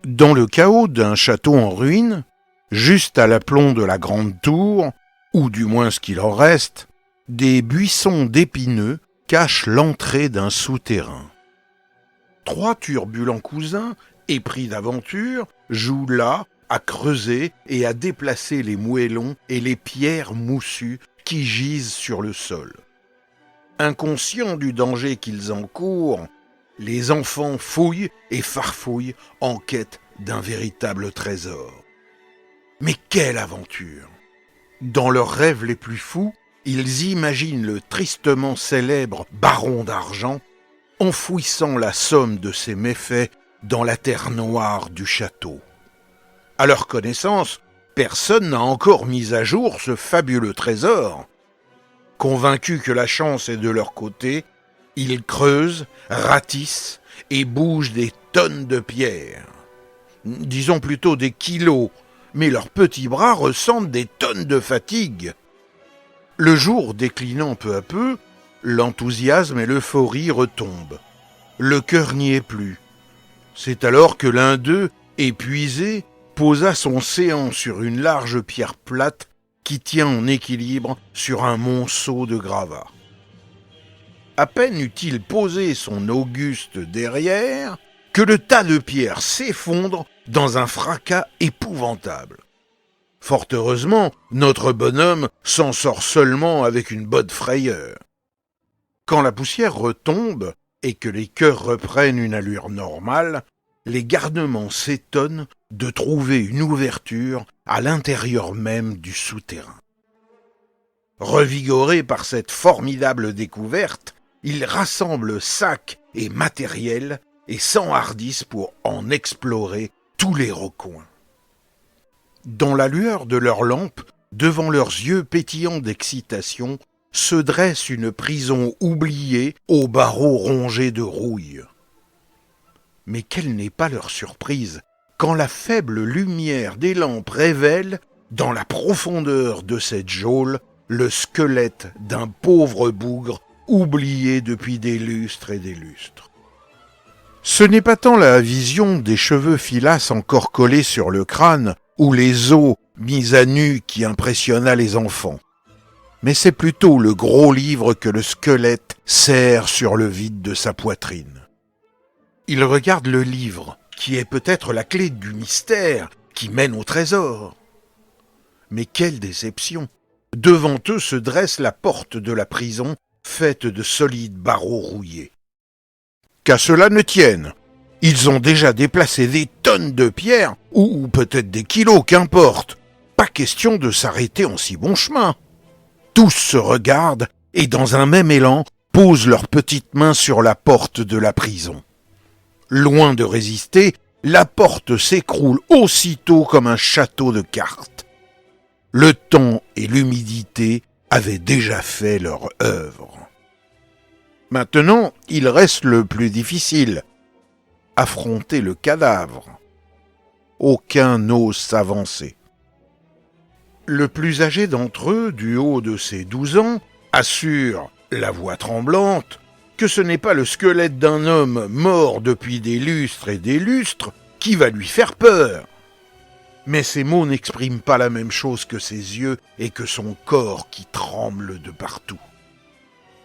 Dans le chaos d'un château en ruine, juste à l'aplomb de la grande tour, ou du moins ce qu'il en reste, des buissons d'épineux cachent l'entrée d'un souterrain. 3 turbulents cousins, épris d'aventure, jouent là à creuser et à déplacer les moellons et les pierres moussues qui gisent sur le sol. Inconscients du danger qu'ils encourent, les enfants fouillent et farfouillent en quête d'un véritable trésor. Mais quelle aventure! Dans leurs rêves les plus fous, ils imaginent le tristement célèbre baron d'argent enfouissant la somme de ses méfaits dans la terre noire du château. À leur connaissance, personne n'a encore mis à jour ce fabuleux trésor. Convaincus que la chance est de leur côté, ils creusent, ratissent et bougent des tonnes de pierres. Disons plutôt des kilos, mais leurs petits bras ressentent des tonnes de fatigue. Le jour déclinant peu à peu, l'enthousiasme et l'euphorie retombent. Le cœur n'y est plus. C'est alors que l'un d'eux, épuisé, posa son séant sur une large pierre plate qui tient en équilibre sur un monceau de gravats. À peine eut-il posé son auguste derrière que le tas de pierres s'effondre dans un fracas épouvantable. Fort heureusement, notre bonhomme s'en sort seulement avec une bonne frayeur. Quand la poussière retombe et que les chœurs reprennent une allure normale, les garnements s'étonnent de trouver une ouverture à l'intérieur même du souterrain. Revigorés par cette formidable découverte, ils rassemblent sacs et matériel et s'enhardissent pour en explorer tous les recoins. Dans la lueur de leurs lampes, devant leurs yeux pétillants d'excitation, se dresse une prison oubliée aux barreaux rongés de rouille. Mais quelle n'est pas leur surprise quand la faible lumière des lampes révèle, dans la profondeur de cette geôle, le squelette d'un pauvre bougre oublié depuis des lustres et des lustres. Ce n'est pas tant la vision des cheveux filasses encore collés sur le crâne ou les os mis à nu qui impressionna les enfants, mais c'est plutôt le gros livre que le squelette serre sur le vide de sa poitrine. Il regarde le livre, qui est peut-être la clé du mystère qui mène au trésor. Mais quelle déception! Devant eux se dresse la porte de la prison, faite de solides barreaux rouillés. Qu'à cela ne tienne, ils ont déjà déplacé des tonnes de pierres, ou peut-être des kilos, qu'importe. Pas question de s'arrêter en si bon chemin. Tous se regardent et dans un même élan posent leurs petites mains sur la porte de la prison. Loin de résister, la porte s'écroule aussitôt comme un château de cartes. Le temps et l'humidité avaient déjà fait leur œuvre. Maintenant, il reste le plus difficile, affronter le cadavre. Aucun n'ose s'avancer. Le plus âgé d'entre eux, du haut de ses 12 ans, assure, la voix tremblante, que ce n'est pas le squelette d'un homme mort depuis des lustres et des lustres qui va lui faire peur. Mais ses mots n'expriment pas la même chose que ses yeux et que son corps qui tremble de partout.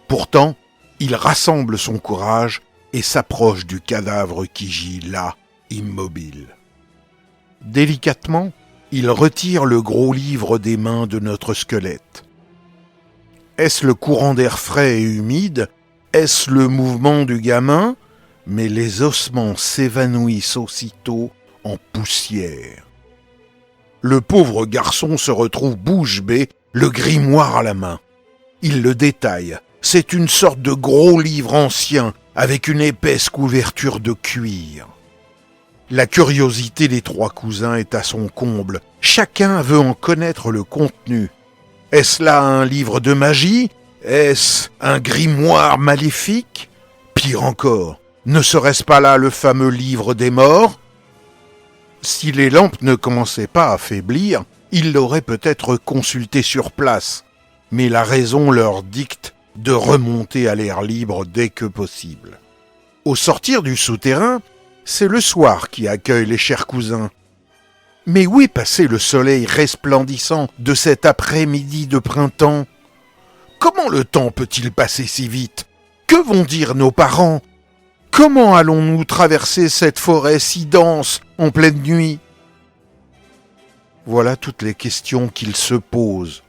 Pourtant, il rassemble son courage et s'approche du cadavre qui gît là, immobile. Délicatement, il retire le gros livre des mains de notre squelette. Est-ce le courant d'air frais et humide? Est-ce le mouvement du gamin? Mais les ossements s'évanouissent aussitôt en poussière. Le pauvre garçon se retrouve bouche bée, le grimoire à la main. Il le détaille. C'est une sorte de gros livre ancien avec une épaisse couverture de cuir. La curiosité des 3 cousins est à son comble. Chacun veut en connaître le contenu. Est-ce là un livre de magie? Est-ce un grimoire maléfique? Pire encore, ne serait-ce pas là le fameux livre des morts? Si les lampes ne commençaient pas à faiblir, ils l'auraient peut-être consulté sur place, mais la raison leur dicte de remonter à l'air libre dès que possible. Au sortir du souterrain, C'est le soir qui accueille les chers cousins. Mais où est passé le soleil resplendissant de cet après-midi de printemps? Comment le temps peut-il passer si vite? Que vont dire nos parents? Comment allons-nous traverser cette forêt si dense en pleine nuit? Voilà toutes les questions qu'ils se posent.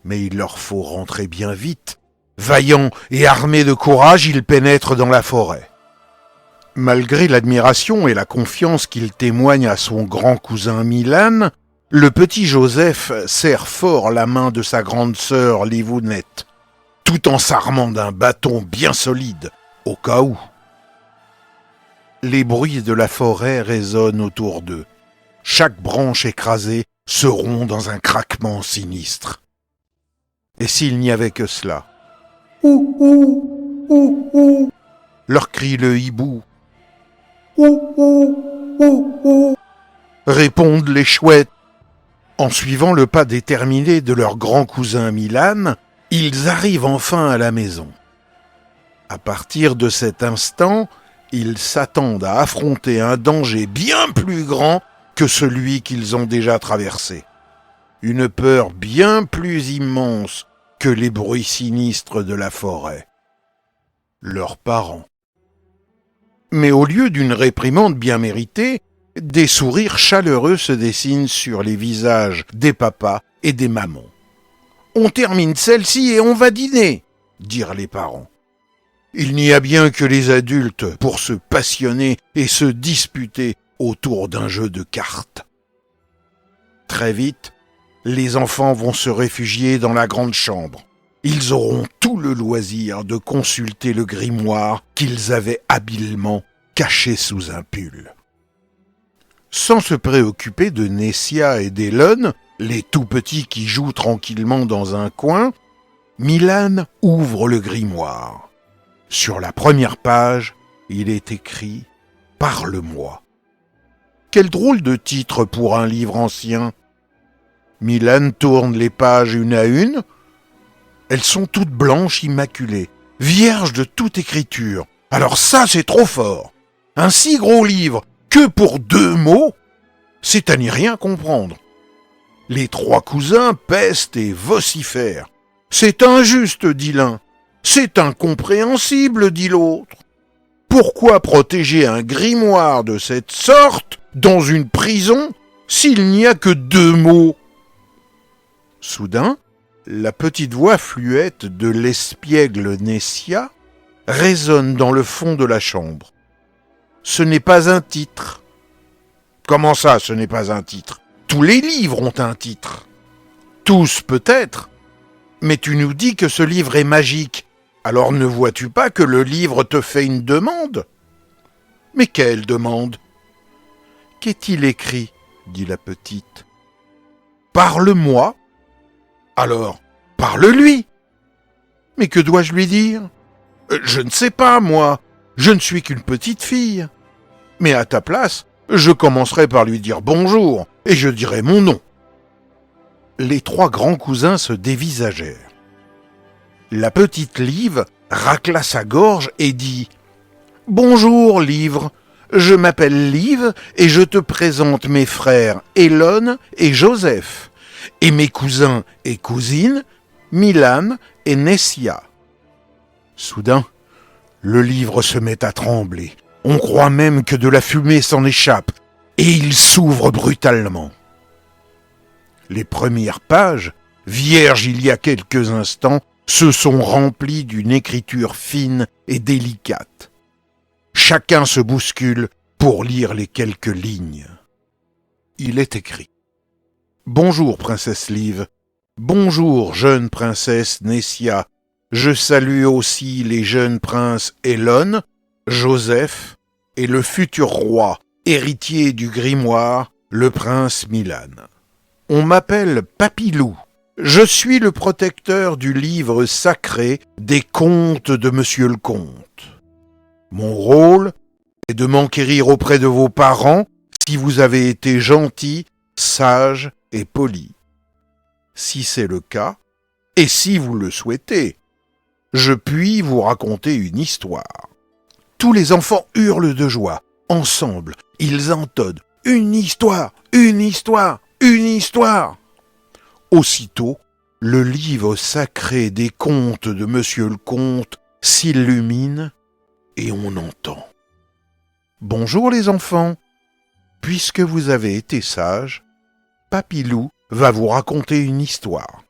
Mais il leur faut rentrer bien vite. Vaillants et armés de courage, ils pénètrent dans la forêt. Malgré l'admiration et la confiance qu'il témoigne à son grand cousin Milan, le petit Joseph serre fort la main de sa grande sœur Livounette, tout en s'armant d'un bâton bien solide, au cas où. Les bruits de la forêt résonnent autour d'eux. Chaque branche écrasée se rompt dans un craquement sinistre. Et s'il n'y avait que cela? Ouh, ouh, ouh, ouh, leur crie le hibou. Ouh, ouh, ouh, ouh, répondent les chouettes. En suivant le pas déterminé de leur grand cousin Milan, ils arrivent enfin à la maison. À partir de cet instant, ils s'attendent à affronter un danger bien plus grand que celui qu'ils ont déjà traversé. Une peur bien plus immense que les bruits sinistres de la forêt. Leurs parents. Mais au lieu d'une réprimande bien méritée, des sourires chaleureux se dessinent sur les visages des papas et des mamans. « On termine celle-ci et on va dîner », dirent les parents. Il n'y a bien que les adultes pour se passionner et se disputer autour d'un jeu de cartes. Très vite, les enfants vont se réfugier dans la grande chambre. Ils auront tout le loisir de consulter le grimoire qu'ils avaient habilement caché sous un pull. Sans se préoccuper de Nessia et d'Elon, les tout-petits qui jouent tranquillement dans un coin, Milan ouvre le grimoire. Sur la première page, il est écrit « Parle-moi ». Quel drôle de titre pour un livre ancien. Milan tourne les pages une à une. Elles sont toutes blanches, immaculées, vierges de toute écriture. Alors ça, c'est trop fort. Un si gros livre, que pour 2 mots, c'est à n'y rien comprendre. Les 3 cousins pestent et vocifèrent. C'est injuste, dit l'un. C'est incompréhensible, dit l'autre. Pourquoi protéger un grimoire de cette sorte dans une prison s'il n'y a que 2 mots? Soudain, la petite voix fluette de l'espiègle Nessia résonne dans le fond de la chambre. Ce n'est pas un titre. Comment ça, ce n'est pas un titre? Tous les livres ont un titre. Tous peut-être. Mais tu nous dis que ce livre est magique. Alors ne vois-tu pas que le livre te fait une demande? Mais quelle demande? Qu'est-il écrit? Dit la petite. Parle-moi. Alors, parle-lui. Mais que dois-je lui dire? Je ne sais pas, moi. Je ne suis qu'une petite fille. Mais à ta place, je commencerai par lui dire bonjour, et je dirai mon nom. Les 3 grands cousins se dévisagèrent. La petite Liv racla sa gorge et dit « Bonjour, Livre, je m'appelle Liv et je te présente mes frères Elon et Joseph, et mes cousins et cousines, Milan et Nessia. » Soudain, le livre se met à trembler. On croit même que de la fumée s'en échappe, et il s'ouvre brutalement. Les premières pages, vierges il y a quelques instants, se sont remplies d'une écriture fine et délicate. Chacun se bouscule pour lire les quelques lignes. Il est écrit « Bonjour, princesse Liv. Bonjour, jeune princesse Nessia. Je salue aussi les jeunes princes Elon, Joseph et le futur roi, héritier du grimoire, le prince Milan. On m'appelle Papilou. Je suis le protecteur du livre sacré des contes de Monsieur le Comte. Mon rôle est de m'enquérir auprès de vos parents si vous avez été gentil, sage et poli. Si c'est le cas, et si vous le souhaitez, je puis vous raconter une histoire. » Tous les enfants hurlent de joie. Ensemble, ils entonnent « Une histoire, une histoire, une histoire !» Aussitôt, le livre sacré des contes de Monsieur le Comte s'illumine et on entend. Bonjour les enfants, puisque vous avez été sages, Papilou va vous raconter une histoire.